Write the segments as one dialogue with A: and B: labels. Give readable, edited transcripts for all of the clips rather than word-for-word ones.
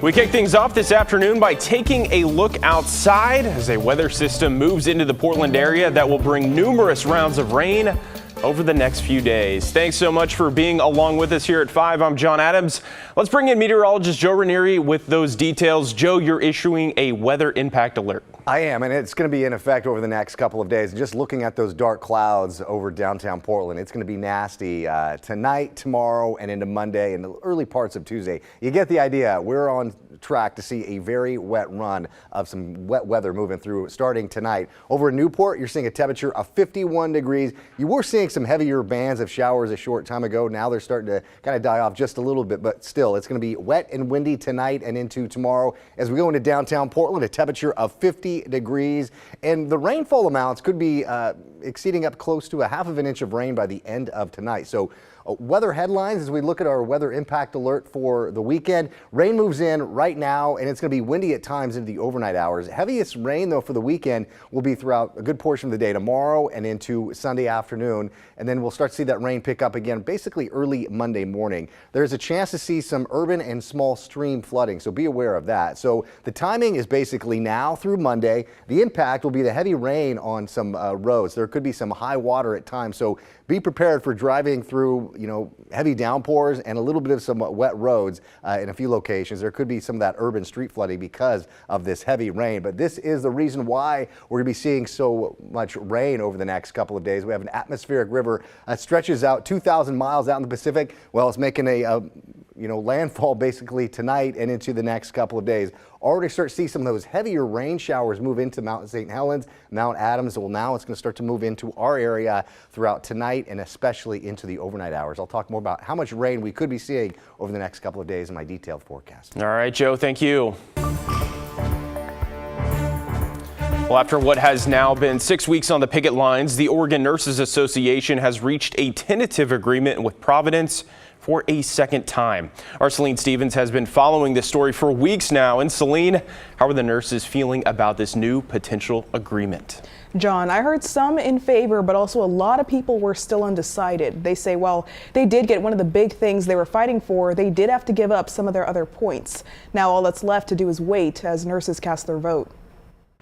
A: We kick things off this afternoon by taking a look outside as a weather system moves into the Portland area that will bring numerous rounds of rain over the next few days. Thanks so much for being along with us here at 5. I'm John Adams. Let's bring in meteorologist Joe Ranieri with those details. Joe, you're issuing a weather impact alert.
B: I am, and it's going to be in effect over the next couple of days. Just looking at those dark clouds over downtown Portland, it's going to be nasty tonight, tomorrow, and into Monday and the early parts of Tuesday. You get the idea. We're on track to see a very wet run of some wet weather moving through starting tonight. Over in Newport, you're seeing a temperature of 51 degrees. You were seeing some heavier bands of showers a short time ago. Now they're starting to kind of die off just a little bit, but still, it's going to be wet and windy tonight and into tomorrow. As we go into downtown Portland, a temperature of 50 degrees, and the rainfall amounts could be exceeding up close to a half of an inch of rain by the end of tonight. So weather headlines as we look at our weather impact alert for the weekend. Rain moves in right now, and it's going to be windy at times into the overnight hours. Heaviest rain, though, for the weekend will be throughout a good portion of the day tomorrow and into Sunday afternoon. And then we'll start to see that rain pick up again basically early Monday morning. There's a chance to see some urban and small stream flooding, so be aware of that. So the timing is basically now through Monday. The impact will be the heavy rain on some roads. There could be some high water at times, so be prepared for driving through heavy downpours and a little bit of some wet roads in a few locations. There could be some of that urban street flooding because of this heavy rain, but this is the reason why we're going to be seeing so much rain over the next couple of days. We have an atmospheric river that stretches out 2,000 miles out in the Pacific. Well, it's making a landfall basically tonight and into the next couple of days. Already start to see some of those heavier rain showers move into Mount St. Helens, Mount Adams. Well, now it's going to start to move into our area throughout tonight and especially into the overnight hours. I'll talk more about how much rain we could be seeing over the next couple of days in my detailed forecast.
A: All right, Joe, thank you. Well, after what has now been 6 weeks on the picket lines, the Oregon Nurses Association has reached a tentative agreement with Providence for a second time. Our Celine Stevens has been following this story for weeks now. And Celine, how are the nurses feeling about this new potential agreement?
C: John, I heard some in favor, but also a lot of people were still undecided. They say, well, they did get one of the big things they were fighting for. They did have to give up some of their other points. Now all that's left to do is wait as nurses cast their vote.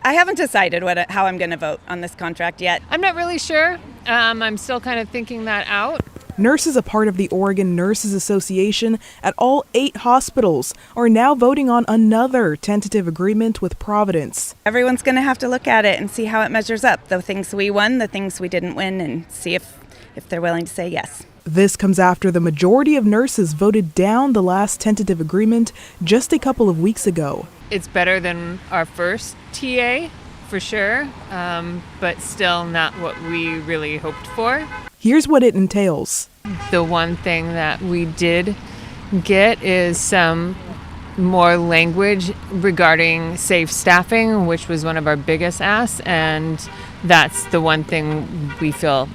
D: I haven't decided how I'm going to vote on this contract yet.
E: I'm not really sure. I'm still kind of thinking that out.
C: Nurses, a part of the Oregon Nurses Association at all 8 hospitals, are now voting on another tentative agreement with Providence.
D: Everyone's going to have to look at it and see how it measures up. The things we won, the things we didn't win, and see if they're willing to say yes.
C: This comes after the majority of nurses voted down the last tentative agreement just a couple of weeks ago.
E: It's better than our first TA, for sure, but still not what we really hoped for.
C: Here's what it entails.
E: The one thing that we did get is some more language regarding safe staffing, which was one of our biggest asks, and that's the one thing we feel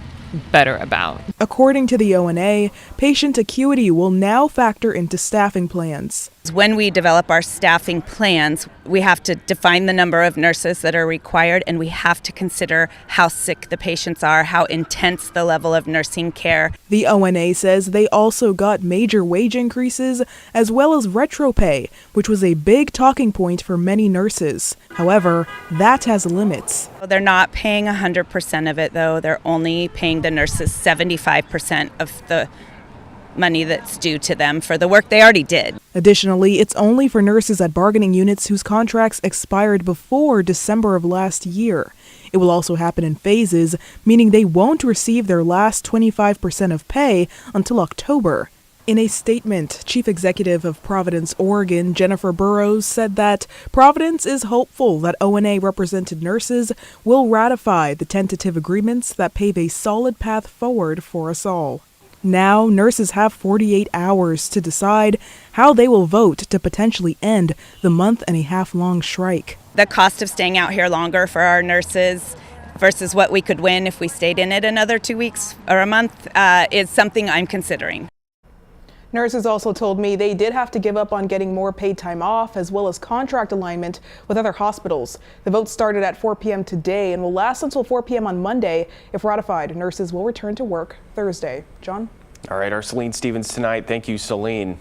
E: better about.
C: According to the ONA, patient acuity will now factor into staffing plans.
D: When we develop our staffing plans, we have to define the number of nurses that are required, and we have to consider how sick the patients are, how intense the level of nursing care.
C: The ONA says they also got major wage increases as well as retro pay, which was a big talking point for many nurses. However, that has limits.
D: They're not paying 100% of it, though. They're only paying the nurses 75% of the money that's due to them for the work they already did.
C: Additionally, it's only for nurses at bargaining units whose contracts expired before December of last year. It will also happen in phases, meaning they won't receive their last 25% of pay until October. In a statement, Chief Executive of Providence, Oregon, Jennifer Burrows, said that Providence is hopeful that ONA-represented nurses will ratify the tentative agreements that pave a solid path forward for us all. Now, nurses have 48 hours to decide how they will vote to potentially end the month-and-a-half-long strike.
D: The cost of staying out here longer for our nurses versus what we could win if we stayed in it another 2 weeks or a month is something I'm considering.
C: Nurses also told me they did have to give up on getting more paid time off as well as contract alignment with other hospitals. The vote started at 4 p.m. today and will last until 4 p.m. on Monday. If ratified, nurses will return to work Thursday. John?
A: All right, our Celine Stevens tonight. Thank you, Celine.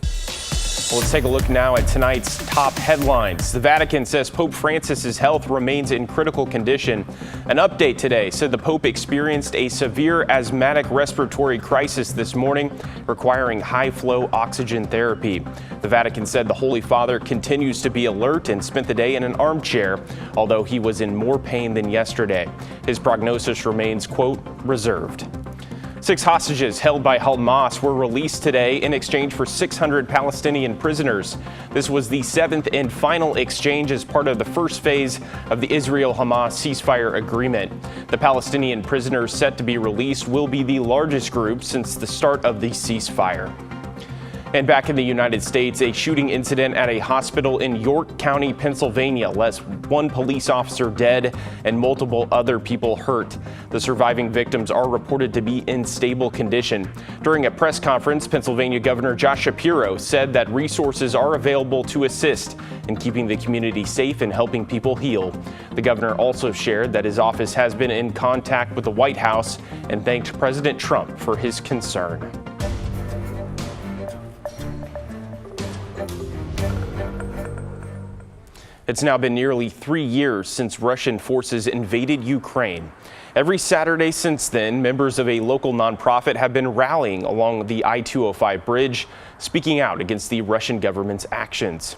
A: Well, let's take a look now at tonight's top headlines. The Vatican says Pope Francis's health remains in critical condition. An update today said the Pope experienced a severe asthmatic respiratory crisis this morning, requiring high-flow oxygen therapy. The Vatican said the Holy Father continues to be alert and spent the day in an armchair, although he was in more pain than yesterday. His prognosis remains, quote, reserved. 6 hostages held by Hamas were released today in exchange for 600 Palestinian prisoners. This was the 7th and final exchange as part of the first phase of the Israel-Hamas ceasefire agreement. The Palestinian prisoners set to be released will be the largest group since the start of the ceasefire. And back in the United States, a shooting incident at a hospital in York County, Pennsylvania, left 1 police officer dead and multiple other people hurt. The surviving victims are reported to be in stable condition. During a press conference, Pennsylvania Governor Josh Shapiro said that resources are available to assist in keeping the community safe and helping people heal. The governor also shared that his office has been in contact with the White House and thanked President Trump for his concern. It's now been nearly 3 years since Russian forces invaded Ukraine. Every Saturday since then, members of a local nonprofit have been rallying along the I-205 bridge, speaking out against the Russian government's actions.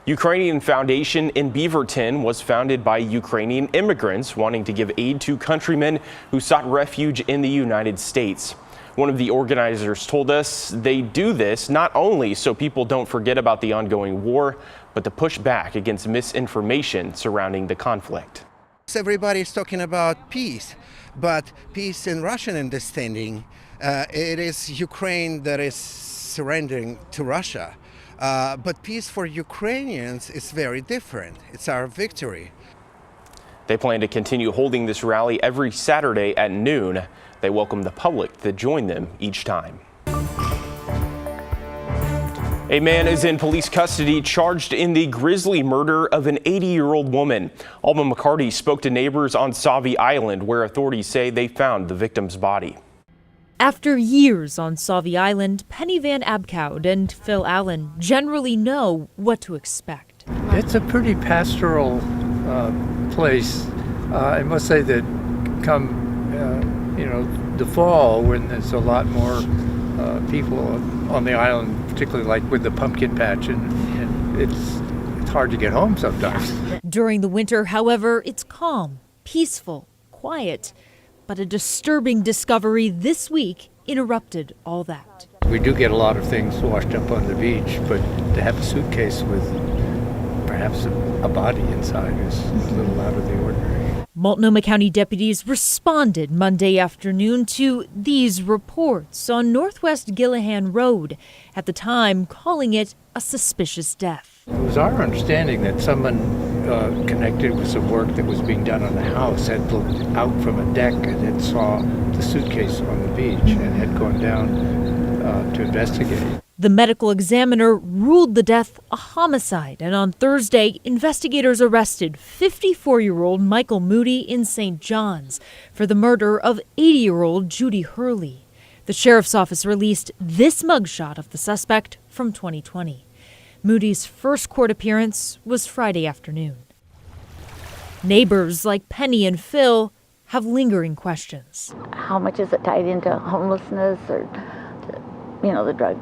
A: Ukrainian Foundation in Beaverton was founded by Ukrainian immigrants wanting to give aid to countrymen who sought refuge in the United States. One of the organizers told us they do this not only so people don't forget about the ongoing war, but to push back against misinformation surrounding the conflict.
F: Everybody is talking about peace, but peace in Russian understanding, it is Ukraine that is surrendering to Russia. But peace for Ukrainians is very different. It's our victory.
A: They plan to continue holding this rally every Saturday at noon. They welcome the public to join them each time. A man is in police custody charged in the grisly murder of an 80-year-old woman. Alma McCarty spoke to neighbors on Sauvie Island, where authorities say they found the victim's body.
G: After years on Sauvie Island, Penny Van Abkoud and Phil Allen generally know what to expect.
H: It's a pretty pastoral place. I must say that come the fall, when there's a lot more people on the island, particularly like with the pumpkin patch, and it's hard to get home sometimes.
G: During the winter, however, it's calm, peaceful, quiet. But a disturbing discovery this week interrupted all that.
H: We do get a lot of things washed up on the beach, but to have a suitcase with perhaps a body inside is a little out of the ordinary.
G: Multnomah County deputies responded Monday afternoon to these reports on Northwest Gillahan Road, at the time calling it a suspicious death.
H: It was our understanding that someone connected with some work that was being done on the house had looked out from a deck and had saw the suitcase on the beach and had gone down to investigate.
G: The medical examiner ruled the death a homicide, and on Thursday, investigators arrested 54-year-old Michael Moody in St. John's for the murder of 80-year-old Judy Hurley. The sheriff's office released this mugshot of the suspect from 2020. Moody's first court appearance was Friday afternoon. Neighbors like Penny and Phil have lingering questions.
I: How much is it tied into homelessness or, the drug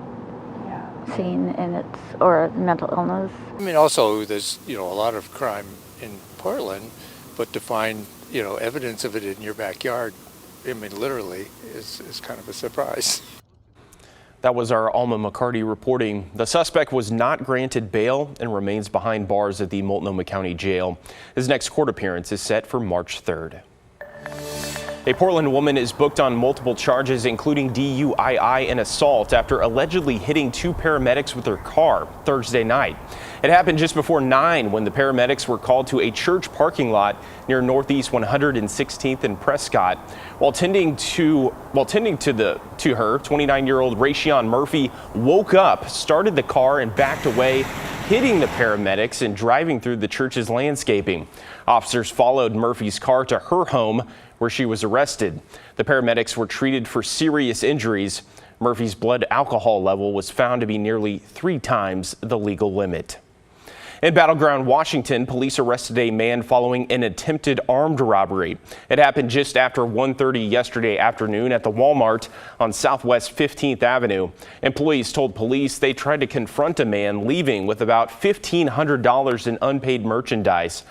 I: scene or mental illness?
H: I mean, also there's, a lot of crime in Portland, but to find, evidence of it in your backyard, I mean, literally, is kind of a surprise.
A: That was our Alma McCarty reporting. The suspect was not granted bail and remains behind bars at the Multnomah County Jail. His next court appearance is set for March 3rd. A Portland woman is booked on multiple charges, including DUI and assault, after allegedly hitting 2 paramedics with her car Thursday night. It happened just before 9 when the paramedics were called to a church parking lot near Northeast 116th and Prescott. While tending to her, 29-year-old Rayshon Murphy woke up, started the car, and backed away, hitting the paramedics and driving through the church's landscaping. Officers followed Murphy's car to her home, where she was arrested. The paramedics were treated for serious injuries. Murphy's blood alcohol level was found to be nearly 3 times the legal limit. In Battleground, Washington, police arrested a man following an attempted armed robbery. It happened just after 1:30 yesterday afternoon at the Walmart on Southwest 15th Avenue. Employees told police they tried to confront a man leaving with about $1,500 in unpaid merchandise,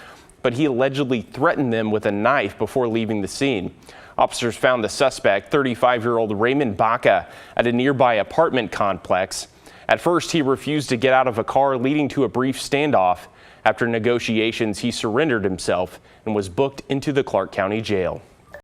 A: but he allegedly threatened them with a knife before leaving the scene. Officers found the suspect, 35-year-old Raymond Baca, at a nearby apartment complex. At first, he refused to get out of a car, leading to a brief standoff. After negotiations, he surrendered himself and was booked into the Clark County Jail.